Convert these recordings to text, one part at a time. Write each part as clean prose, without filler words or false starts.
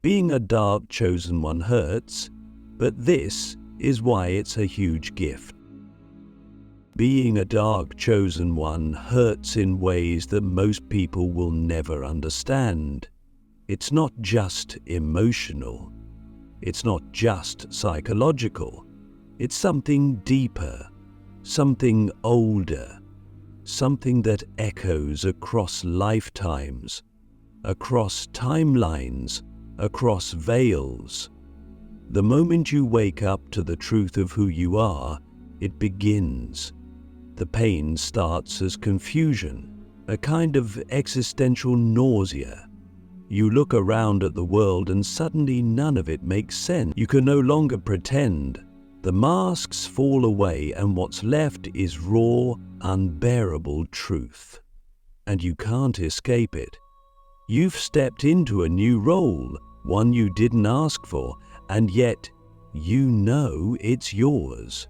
Being a dark chosen one hurts, but this is why it's a huge gift. Being a dark chosen one hurts in ways that most people will never understand. It's not just emotional. It's not just psychological. It's something deeper, something older, something that echoes across lifetimes, across timelines, across veils. The moment you wake up to the truth of who you are, it begins. The pain starts as confusion, a kind of existential nausea. You look around at the world and suddenly none of it makes sense. You can no longer pretend. The masks fall away and what's left is raw, unbearable truth. And you can't escape it. You've stepped into a new role, one you didn't ask for, and yet you know it's yours.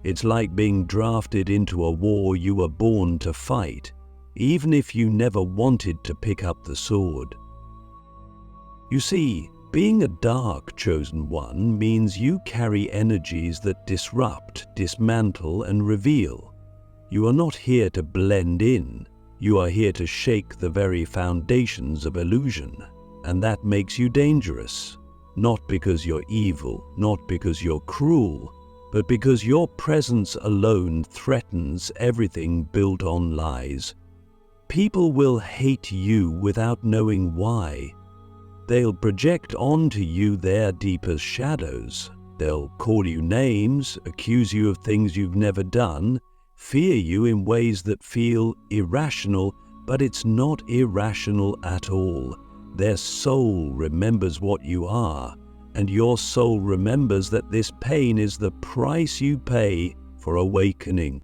It's like being drafted into a war you were born to fight, even if you never wanted to pick up the sword. You see, being a dark chosen one means you carry energies that disrupt, dismantle, and reveal. You are not here to blend in. You are here to shake the very foundations of illusion, and that makes you dangerous. Not because you're evil, not because you're cruel, but because your presence alone threatens everything built on lies. People will hate you without knowing why. They'll project onto you their deepest shadows. They'll call you names, accuse you of things you've never done, fear you in ways that feel irrational, but it's not irrational at all. Their soul remembers what you are, and your soul remembers that this pain is the price you pay for awakening.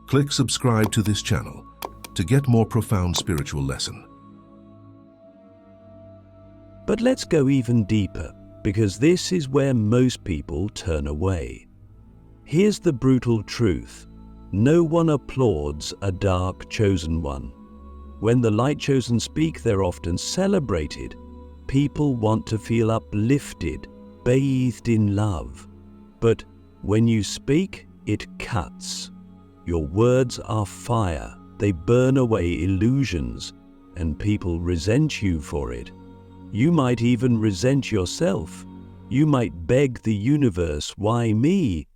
Click subscribe to this channel to get more profound spiritual lesson. But let's go even deeper, because this is where most people turn away. Here's the brutal truth. No one applauds a dark chosen one. When the light chosen speak, they're often celebrated. People want to feel uplifted, bathed in love. But when you speak, it cuts. Your words are fire. They burn away illusions, and people resent you for it. You might even resent yourself. You might beg the universe, why me?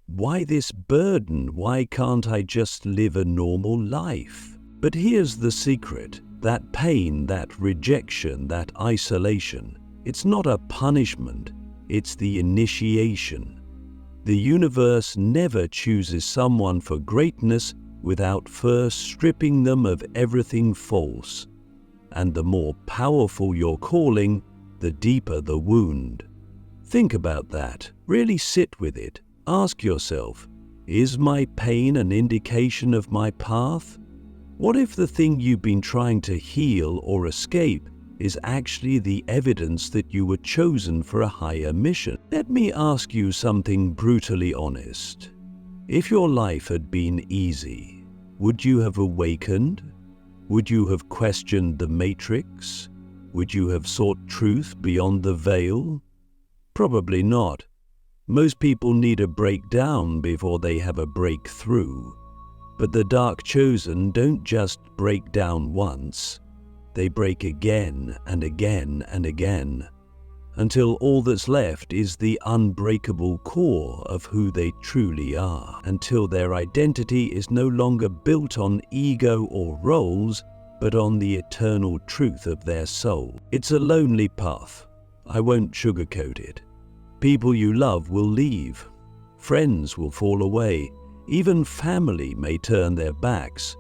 Why this burden? Why can't I just live a normal life? But here's the secret. That pain, that rejection, that isolation, it's not a punishment, it's the initiation. The universe never chooses someone for greatness without first stripping them of everything false. And the more powerful your calling, the deeper the wound. Think about that. Really sit with it. Ask yourself, is my pain an indication of my path? What if the thing you've been trying to heal or escape is actually the evidence that you were chosen for a higher mission? Let me ask you something brutally honest. If your life had been easy, would you have awakened? Would you have questioned the matrix? Would you have sought truth beyond the veil? Probably not. Most people need a breakdown before they have a breakthrough. But the dark chosen don't just break down once. They break again and again and again, until all that's left is the unbreakable core of who they truly are, until their identity is no longer built on ego or roles, but on the eternal truth of their soul. It's a lonely path. I won't sugarcoat it. People you love will leave. Friends will fall away. Even family may turn their backs.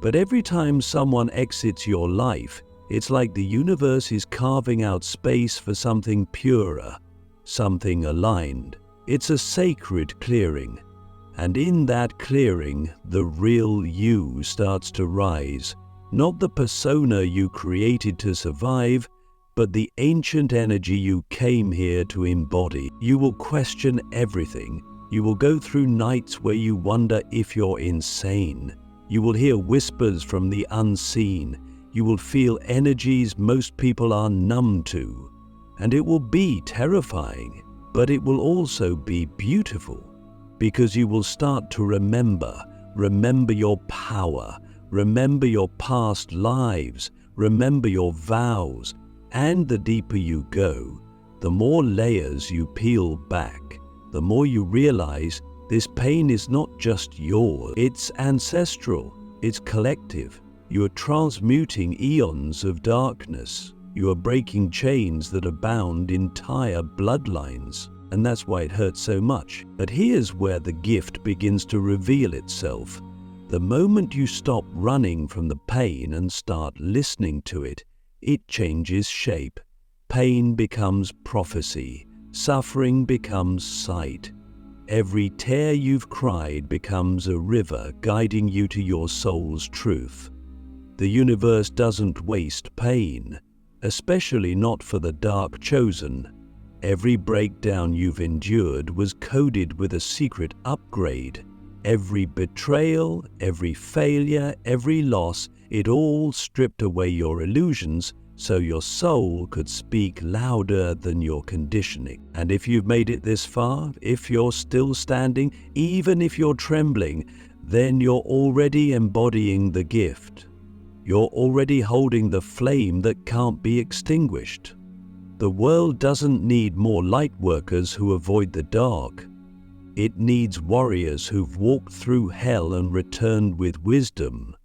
But every time someone exits your life, it's like the universe is carving out space for something purer, something aligned. It's a sacred clearing. And in that clearing, the real you starts to rise. Not the persona you created to survive, but the ancient energy you came here to embody. You will question everything. You will go through nights where you wonder if you're insane. You will hear whispers from the unseen. You will feel energies most people are numb to, and it will be terrifying, but it will also be beautiful, because you will start to remember your power, remember your past lives, remember your vows, and the deeper you go, the more layers you peel back, the more you realize this pain is not just yours, it's ancestral, it's collective. You are transmuting eons of darkness. You are breaking chains that have bound entire bloodlines. And that's why it hurts so much. But here's where the gift begins to reveal itself. The moment you stop running from the pain and start listening to it, it changes shape. Pain becomes prophecy. Suffering becomes sight. Every tear you've cried becomes a river guiding you to your soul's truth. The universe doesn't waste pain, especially not for the dark chosen. Every breakdown you've endured was coded with a secret upgrade. Every betrayal, every failure, every loss, it all stripped away your illusions so your soul could speak louder than your conditioning. And if you've made it this far, if you're still standing, even if you're trembling, then you're already embodying the gift. You're already holding the flame that can't be extinguished. The world doesn't need more light workers who avoid the dark. It needs warriors who've walked through hell and returned with wisdom.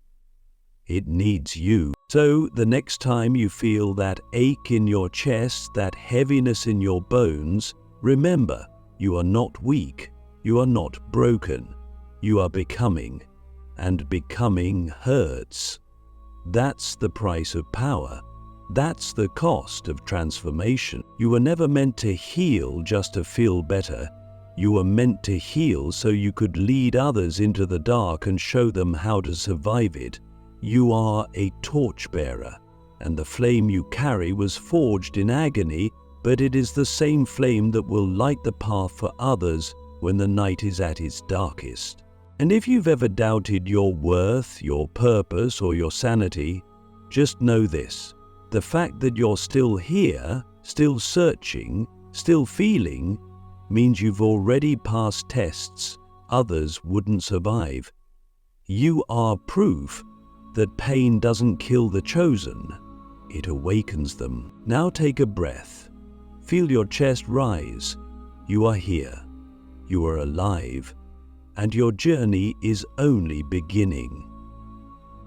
It needs you. So the next time you feel that ache in your chest, that heaviness in your bones, remember, you are not weak, you are not broken, you are becoming, and becoming hurts. That's the price of power. That's the cost of transformation. You were never meant to heal just to feel better. You were meant to heal so you could lead others into the dark and show them how to survive it. You are a torchbearer, and the flame you carry was forged in agony, but it is the same flame that will light the path for others when the night is at its darkest. And if you've ever doubted your worth, your purpose, or your sanity, just know this. The fact that you're still here, still searching, still feeling, means you've already passed tests others wouldn't survive. You are proof that pain doesn't kill the chosen, it awakens them. Now take a breath. Feel your chest rise. You are here. You are alive. And your journey is only beginning.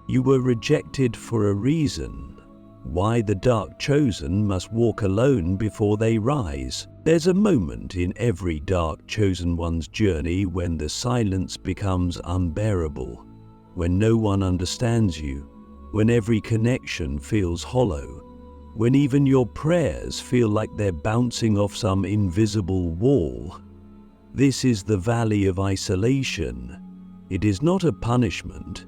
You were rejected for a reason. Why the dark chosen must walk alone before they rise. There's a moment in every dark chosen one's journey when the silence becomes unbearable, when no one understands you, when every connection feels hollow, when even your prayers feel like they're bouncing off some invisible wall. This is the valley of isolation. It is not a punishment.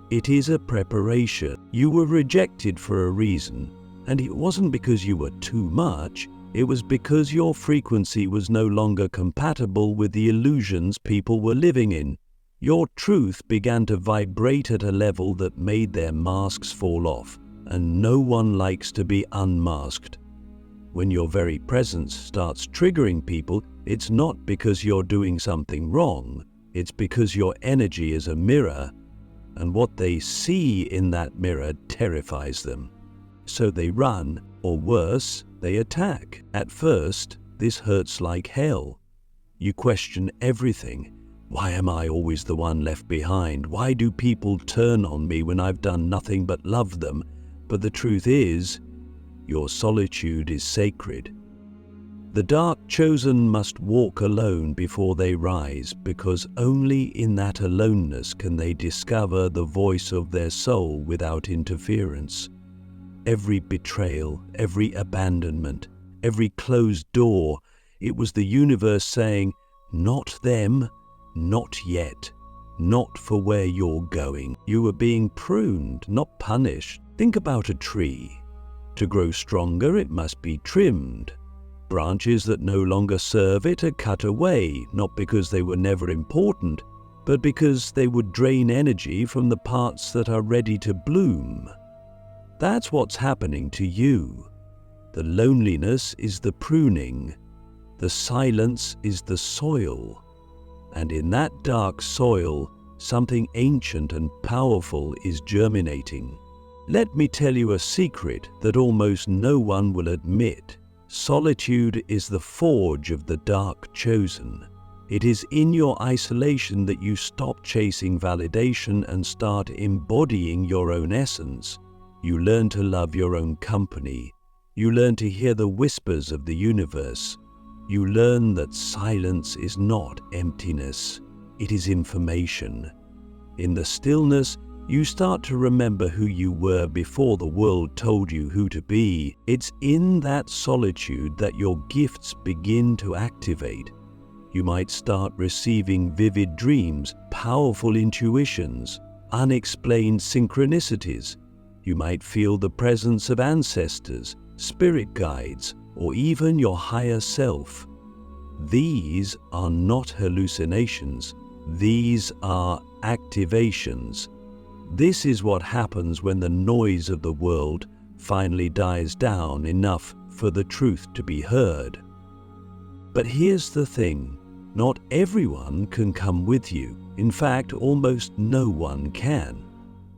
It is a preparation. You were rejected for a reason, and it wasn't because you were too much. It was because your frequency was no longer compatible with the illusions people were living in. Your truth began to vibrate at a level that made their masks fall off, and no one likes to be unmasked. When your very presence starts triggering people, it's not because you're doing something wrong. It's because your energy is a mirror, and what they see in that mirror terrifies them. So they run, or worse, they attack. At first, this hurts like hell. You question everything. Why am I always the one left behind? Why do people turn on me when I've done nothing but love them? But the truth is, your solitude is sacred. The dark chosen must walk alone before they rise, because only in that aloneness can they discover the voice of their soul without interference. Every betrayal, every abandonment, every closed door, it was the universe saying, not them, not yet, not for where you're going. You were being pruned, not punished. Think about a tree. To grow stronger, it must be trimmed. Branches that no longer serve it are cut away, not because they were never important, but because they would drain energy from the parts that are ready to bloom. That's what's happening to you. The loneliness is the pruning. The silence is the soil. And in that dark soil, something ancient and powerful is germinating. Let me tell you a secret that almost no one will admit. Solitude is the forge of the dark chosen. It is in your isolation that you stop chasing validation and start embodying your own essence. You learn to love your own company. You learn to hear the whispers of the universe. You learn that silence is not emptiness, it is information. In the stillness, you start to remember who you were before the world told you who to be. It's in that solitude that your gifts begin to activate. You might start receiving vivid dreams, powerful intuitions, unexplained synchronicities. You might feel the presence of ancestors, spirit guides, or even your higher self. These are not hallucinations. These are activations. This is what happens when the noise of the world finally dies down enough for the truth to be heard. But here's the thing, not everyone can come with you. In fact, almost no one can,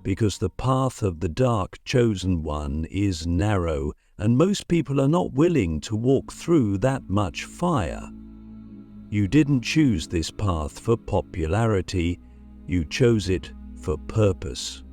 because the path of the dark chosen one is narrow, and most people are not willing to walk through that much fire. You didn't choose this path for popularity, you chose it for purpose.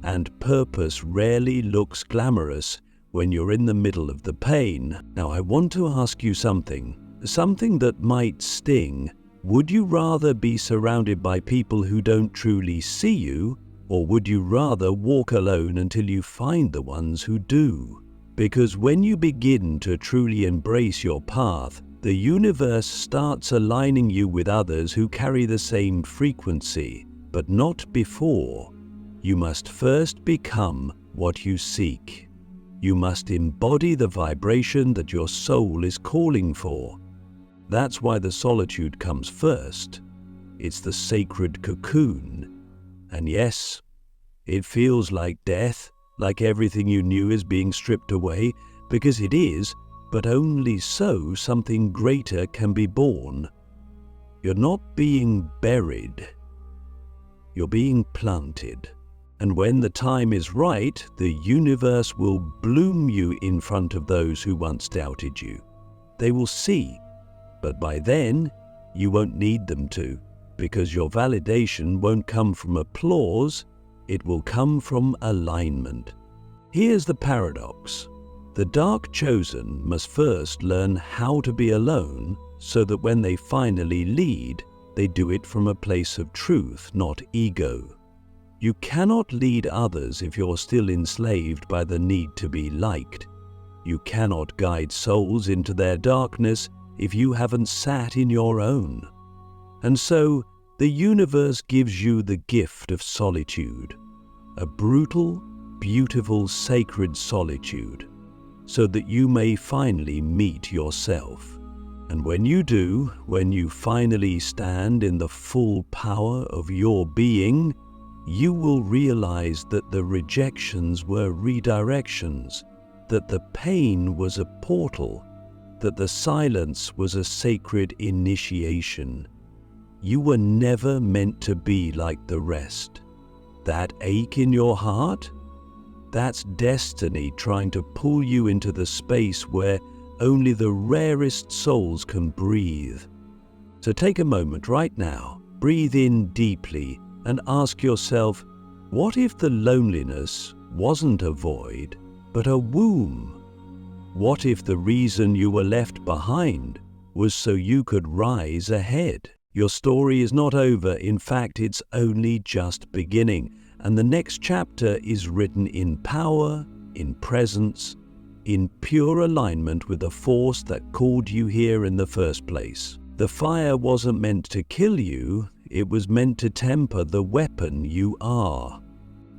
And purpose rarely looks glamorous when you're in the middle of the pain. Now I want to ask you something that might sting. Would you rather be surrounded by people who don't truly see you, or would you rather walk alone until you find the ones who do? Because when you begin to truly embrace your path, the universe starts aligning you with others who carry the same frequency, but not before. You must first become what you seek. You must embody the vibration that your soul is calling for. That's why the solitude comes first. It's the sacred cocoon. And yes, it feels like death, like everything you knew is being stripped away, because it is, but only so something greater can be born. You're not being buried. You're being planted. And when the time is right, the universe will bloom you in front of those who once doubted you. They will see, but by then, you won't need them to, because your validation won't come from applause, it will come from alignment. Here's the paradox. The dark chosen must first learn how to be alone so that when they finally lead, they do it from a place of truth, not ego. You cannot lead others if you're still enslaved by the need to be liked. You cannot guide souls into their darkness if you haven't sat in your own. And so, the universe gives you the gift of solitude, a brutal, beautiful, sacred solitude, so that you may finally meet yourself. And when you do, when you finally stand in the full power of your being, you will realize that the rejections were redirections, that the pain was a portal, that the silence was a sacred initiation. You were never meant to be like the rest. That ache in your heart? That's destiny trying to pull you into the space where only the rarest souls can breathe. So take a moment right now, breathe in deeply, and ask yourself, what if the loneliness wasn't a void, but a womb? What if the reason you were left behind was so you could rise ahead? Your story is not over. In fact, it's only just beginning. And the next chapter is written in power, in presence, in pure alignment with the force that called you here in the first place. The fire wasn't meant to kill you, it was meant to temper the weapon you are.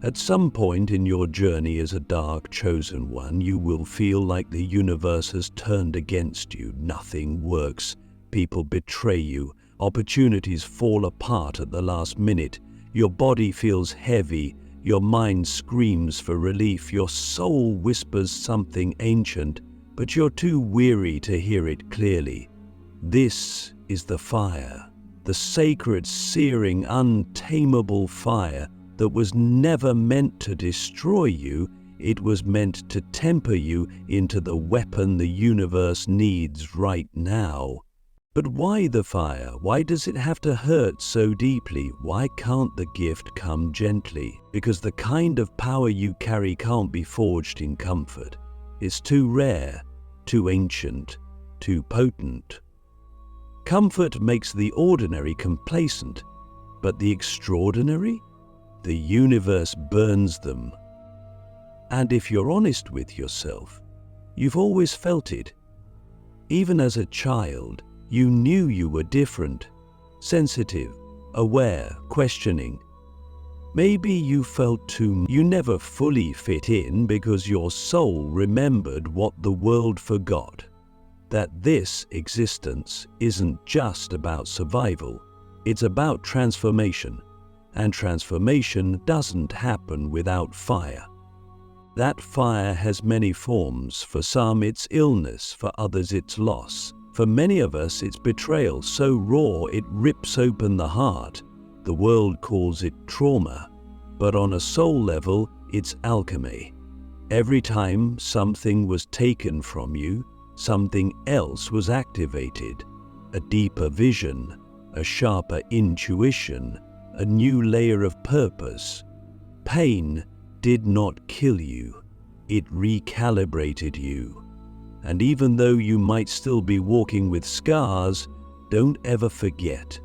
At some point in your journey as a dark chosen one, you will feel like the universe has turned against you. Nothing works. People betray you. Opportunities fall apart at the last minute. Your body feels heavy. Your mind screams for relief, your soul whispers something ancient, but you're too weary to hear it clearly. This is the fire, the sacred, searing, untamable fire that was never meant to destroy you. It was meant to temper you into the weapon the universe needs right now. But why the fire? Why does it have to hurt so deeply? Why can't the gift come gently? Because the kind of power you carry can't be forged in comfort. It's too rare, too ancient, too potent. Comfort makes the ordinary complacent, but the extraordinary? The universe burns them. And if you're honest with yourself, you've always felt it. Even as a child, you knew you were different, sensitive, aware, questioning. Maybe you felt too. You never fully fit in because your soul remembered what the world forgot. That this existence isn't just about survival, it's about transformation. And transformation doesn't happen without fire. That fire has many forms. For some it's illness, for others it's loss. For many of us it's betrayal so raw it rips open the heart. The world calls it trauma, but on a soul level it's alchemy. Every time something was taken from you, something else was activated. A deeper vision, a sharper intuition, a new layer of purpose. Pain did not kill you, it recalibrated you. And even though you might still be walking with scars, don't ever forget,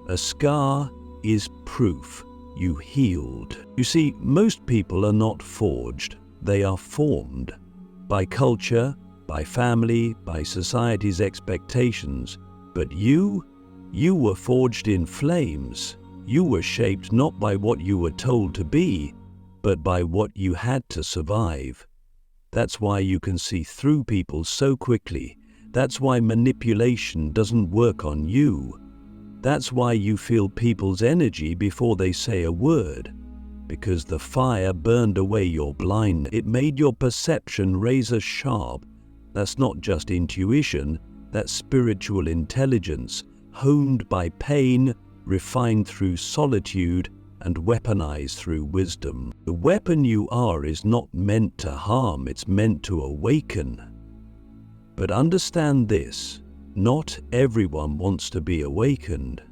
a scar is proof you healed. You see, most people are not forged, they are formed. By culture, by family, by society's expectations. But you were forged in flames. You were shaped not by what you were told to be, but by what you had to survive. That's why you can see through people so quickly. That's why manipulation doesn't work on you. That's why you feel people's energy before they say a word. Because the fire burned away your blindness. It made your perception razor sharp. That's not just intuition, that's spiritual intelligence, honed by pain, refined through solitude, and weaponized through wisdom. The weapon you are is not meant to harm, it's meant to awaken. But understand this, not everyone wants to be awakened.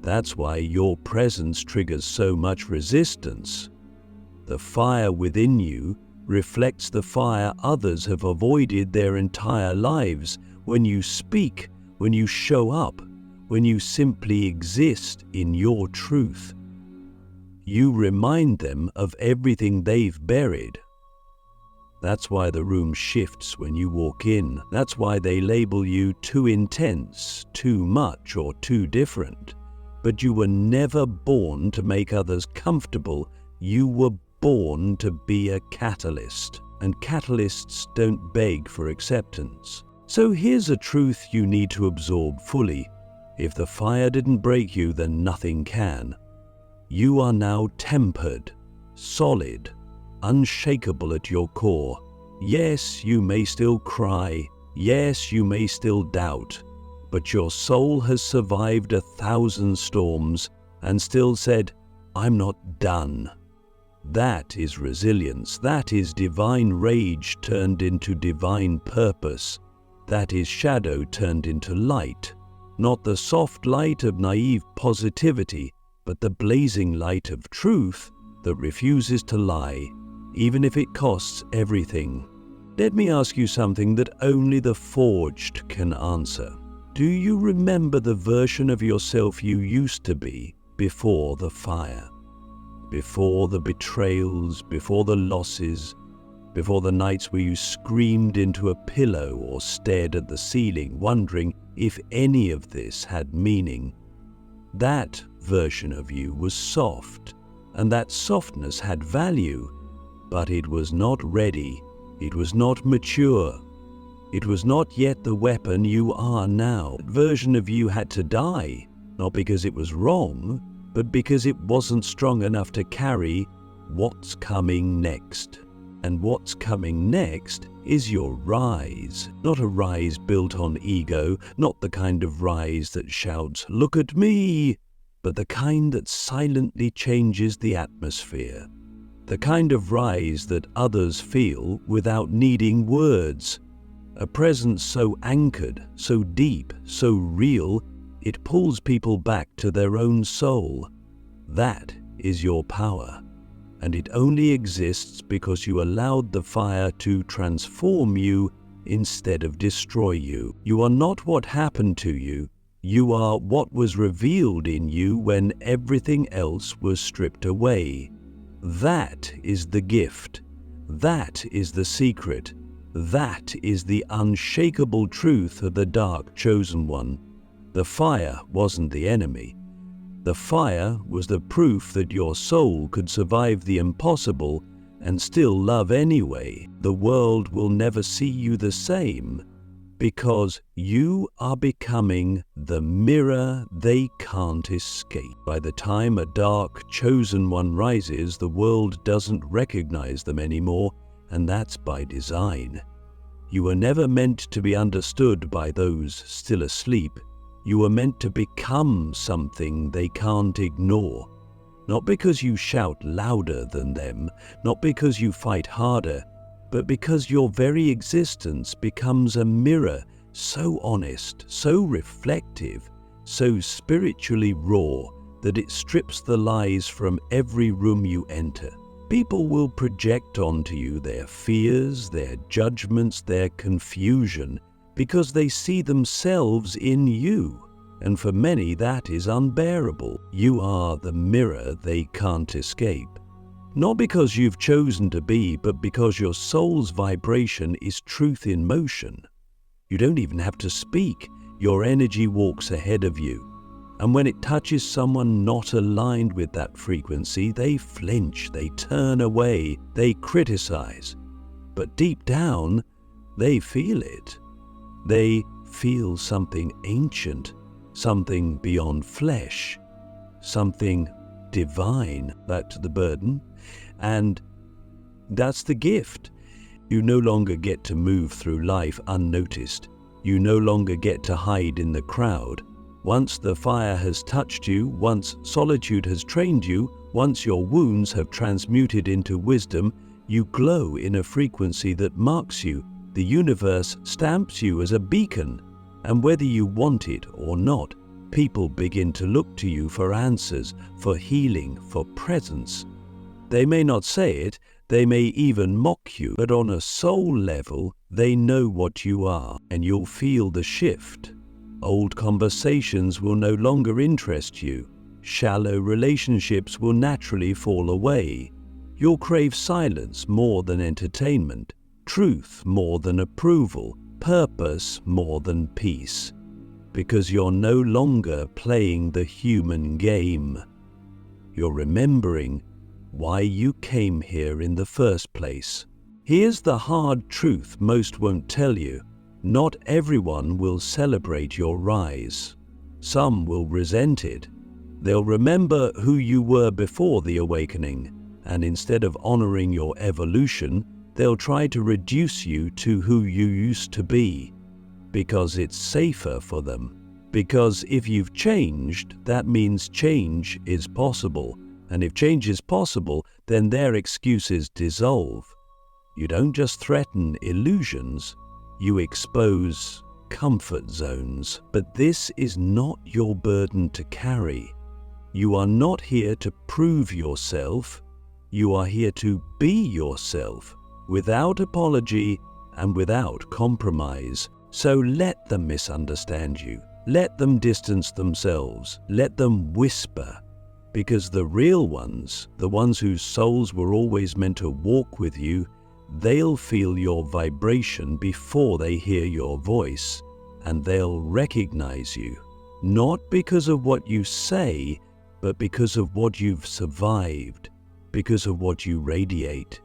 That's why your presence triggers so much resistance. The fire within you reflects the fire others have avoided their entire lives. When you speak, when you show up, when you simply exist in your truth, you remind them of everything they've buried. That's why the room shifts when you walk in. That's why they label you too intense, too much, or too different. But you were never born to make others comfortable. You were born to be a catalyst, and catalysts don't beg for acceptance. So here's a truth you need to absorb fully. If the fire didn't break you, then nothing can. You are now tempered, solid, unshakable at your core. Yes, you may still cry. Yes, you may still doubt. But your soul has survived 1,000 storms and still said, "I'm not done." That is resilience. That is divine rage turned into divine purpose. That is shadow turned into light. Not the soft light of naive positivity, but the blazing light of truth that refuses to lie, even if it costs everything. Let me ask you something that only the forged can answer. Do you remember the version of yourself you used to be before the fire? Before the betrayals, before the losses, before the nights where you screamed into a pillow or stared at the ceiling, wondering if any of this had meaning. That version of you was soft, and that softness had value, but it was not ready, it was not mature, it was not yet the weapon you are now. That version of you had to die, not because it was wrong, but because it wasn't strong enough to carry what's coming next. And what's coming next is your rise. Not a rise built on ego, not the kind of rise that shouts, "Look at me!" but the kind that silently changes the atmosphere. The kind of rise that others feel without needing words. A presence so anchored, so deep, so real, it pulls people back to their own soul. That is your power. And it only exists because you allowed the fire to transform you instead of destroy you. You are not what happened to you. You are what was revealed in you when everything else was stripped away. That is the gift. That is the secret. That is the unshakable truth of the dark chosen one. The fire wasn't the enemy. The fire was the proof that your soul could survive the impossible and still love anyway. The world will never see you the same because you are becoming the mirror they can't escape. By the time a dark, chosen one rises, the world doesn't recognize them anymore, and that's by design. You were never meant to be understood by those still asleep. You were meant to become something they can't ignore. Not because you shout louder than them, not because you fight harder, but because your very existence becomes a mirror so honest, so reflective, so spiritually raw that it strips the lies from every room you enter. People will project onto you their fears, their judgments, their confusion, because they see themselves in you, and for many that is unbearable. You are the mirror they can't escape. Not because you've chosen to be, but because your soul's vibration is truth in motion. You don't even have to speak. Your energy walks ahead of you. And when it touches someone not aligned with that frequency, they flinch, they turn away, they criticize. But deep down, they feel it. They feel something ancient, something beyond flesh, something divine. That's the burden. And that's the gift. You no longer get to move through life unnoticed. You no longer get to hide in the crowd. Once the fire has touched you, once solitude has trained you, once your wounds have transmuted into wisdom, you glow in a frequency that marks you. The universe stamps you as a beacon, and whether you want it or not, people begin to look to you for answers, for healing, for presence. They may not say it, they may even mock you, but on a soul level, they know what you are, and you'll feel the shift. Old conversations will no longer interest you. Shallow relationships will naturally fall away. You'll crave silence more than entertainment, truth more than approval, purpose more than peace. Because you're no longer playing the human game. You're remembering why you came here in the first place. Here's the hard truth most won't tell you. Not everyone will celebrate your rise. Some will resent it. They'll remember who you were before the awakening, and instead of honoring your evolution, they'll try to reduce you to who you used to be, because it's safer for them. Because if you've changed, that means change is possible, and if change is possible, then their excuses dissolve. You don't just threaten illusions, you expose comfort zones. But this is not your burden to carry. You are not here to prove yourself. You are here to be yourself, without apology and without compromise. So let them misunderstand you. Let them distance themselves. Let them whisper. Because the real ones, the ones whose souls were always meant to walk with you, they'll feel your vibration before they hear your voice, and they'll recognize you, not because of what you say, but because of what you've survived, because of what you radiate.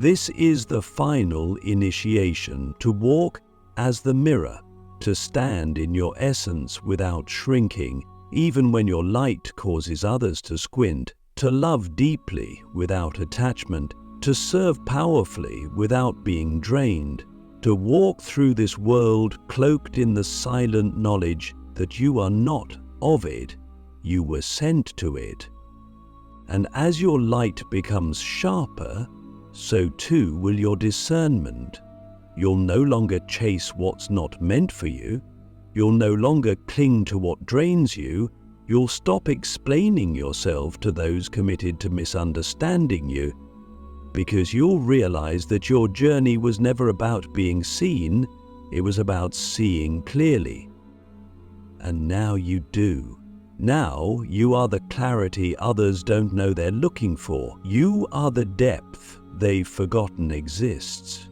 This is the final initiation, to walk as the mirror, to stand in your essence without shrinking, even when your light causes others to squint. to love deeply without attachment, to serve powerfully without being drained, to walk through this world cloaked in the silent knowledge that you are not of it, you were sent to it. And as your light becomes sharper, so too will your discernment. You'll no longer chase what's not meant for you. You'll no longer cling to what drains you. You'll stop explaining yourself to those committed to misunderstanding you, because you'll realize that your journey was never about being seen, it was about seeing clearly. And now you do. Now you are the clarity others don't know they're looking for. You are the depth they've forgotten exists.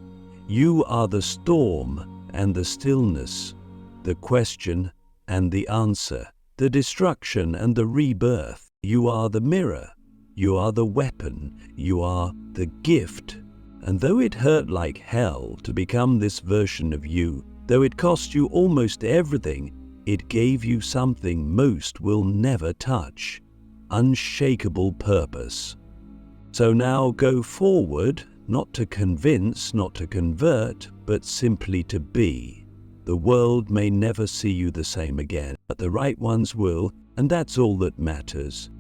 You are the storm and the stillness, the question and the answer, the destruction and the rebirth. You are the mirror. You are the weapon. You are the gift. And though it hurt like hell to become this version of you, though it cost you almost everything, it gave you something most will never touch: unshakable purpose. So now go forward, not to convince, not to convert, but simply to be. The world may never see you the same again, but the right ones will, and that's all that matters.